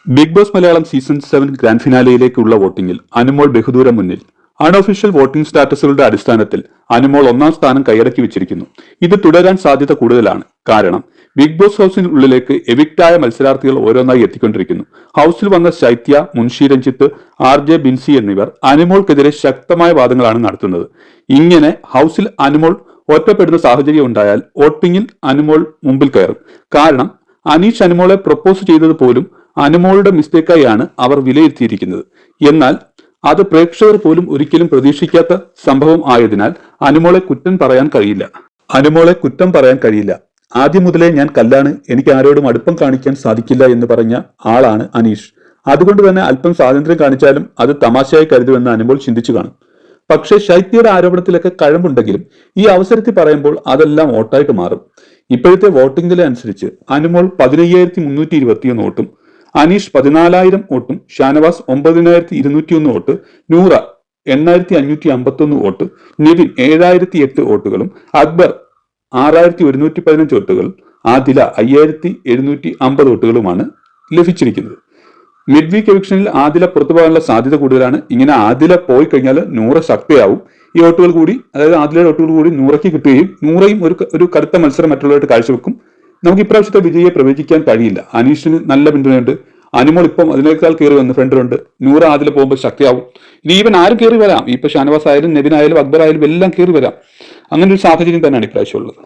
Big Boss Malayalam season 7 grand ഫിനാലെയിലേക്കുള്ള വോട്ടിംഗിൽ അനുമോൾ ബഹുദൂരം മുന്നിൽ. അൺഒഫീഷ്യൽ വോട്ടിംഗ് സ്റ്റാറ്റസുകളുടെ അടിസ്ഥാനത്തിൽ അനുമോൾ ഒന്നാം സ്ഥാനം കൈയടക്കി വെച്ചിരിക്കുന്നു. ഇത് തുടരാൻ സാധ്യത കൂടുതലാണ്. കാരണം ബിഗ് ബോസ് ഹൌസിനുള്ളിലേക്ക് എവിക്റ്റായ മത്സരാർത്ഥികൾ ഓരോന്നായി എത്തിക്കൊണ്ടിരിക്കുന്നു. ഹൌസിൽ വന്ന ശൈത്യ, മുൻഷി രഞ്ജിത്ത്, RJ ബിൻസി എന്നിവർ അനുമോൾക്കെതിരെ ശക്തമായ വാദങ്ങളാണ് നടത്തുന്നത്. ഇങ്ങനെ ഹൌസിൽ അനുമോൾ ഒറ്റപ്പെടുന്ന സാഹചര്യം ഉണ്ടായാൽ വോട്ടിംഗിൽ അനുമോൾ മുമ്പിൽ കയറും. കാരണം അനീഷ് അനുമോളെ പ്രപ്പോസ് ചെയ്തത് പോലും അനുമോളുടെ മിസ്റ്റേക്കായാണ് അവർ വിലയിരുത്തിയിരിക്കുന്നത്. എന്നാൽ അത് പ്രേക്ഷകർ പോലും ഒരിക്കലും പ്രതീക്ഷിക്കാത്ത സംഭവം ആയതിനാൽ അനുമോളെ കുറ്റം പറയാൻ കഴിയില്ല. ആദ്യം മുതലേ ഞാൻ കല്ലാണ്, എനിക്ക് ആരോടും അടുപ്പം കാണിക്കാൻ സാധിക്കില്ല എന്ന് പറഞ്ഞ ആളാണ് അനീഷ്. അതുകൊണ്ട് തന്നെ അല്പം സ്വാതന്ത്ര്യം കാണിച്ചാലും അത് തമാശയായി കരുതുമെന്ന് അനുമോൾ ചിന്തിച്ചു കാണും. പക്ഷേ ശൈത്യയുടെ ആരോപണത്തിലൊക്കെ കഴമ്പുണ്ടെങ്കിലും ഈ അവസരത്തിൽ പറയുമ്പോൾ അതെല്ലാം വോട്ടായിട്ട് മാറും. ഇപ്പോഴത്തെ വോട്ടിംഗ് നില അനുസരിച്ച് അനുമോൾ 15,321 വോട്ടും, അനീഷ് 14,000 വോട്ടും, ഷാനവാസ് 9,201 വോട്ട്, നൂറ 8,551 വോട്ട്, നിവിൻ 7,008 വോട്ടുകളും, അക്ബർ 6,115 വോട്ടുകൾ, ആദില 5,750 വോട്ടുകളുമാണ് ലഭിച്ചിരിക്കുന്നത്. മിഡ് വീക്ക് എവിക്ഷനിൽ ആദില പുറത്തു പോകാനുള്ള സാധ്യത കൂടുതലാണ്. ഇങ്ങനെ ആദില പോയി കഴിഞ്ഞാൽ നൂറ ശക്തിയാവും. ഈ വോട്ടുകൾ കൂടി, അതായത് ആദിലയുടെ വോട്ടുകൾ കൂടി നൂറയ്ക്ക് കിട്ടുകയും നൂറയും ഒരു കടുത്ത മത്സരം മറ്റുള്ളവരായിട്ട് കാഴ്ചവെക്കും. നമുക്ക് ഇപ്രാവശ്യത്തെ വിജയിയെ പ്രവചിക്കാൻ കഴിയില്ല. അനീഷിന് നല്ല പിന്തുണയുണ്ട്. അനുമോൾ ഇപ്പം അതിനേക്കാൾ കയറി വന്ന ഫ്രണ്ടിലുണ്ട്. നൂറ ആദില പോകുമ്പോൾ ശക്തിയാവും. ഇനി ഈവൻ ആരും കയറി വരാം. ഇപ്പൊ ഷാനവാസ് ആയാലും, നെവിൻ ആയാലും, അക്ബർ ആയാലും എല്ലാം കയറി വരാം. അങ്ങനെ ഒരു സാഹചര്യം തന്നെയാണ് ഇപ്രാവശ്യം ഉള്ളത്.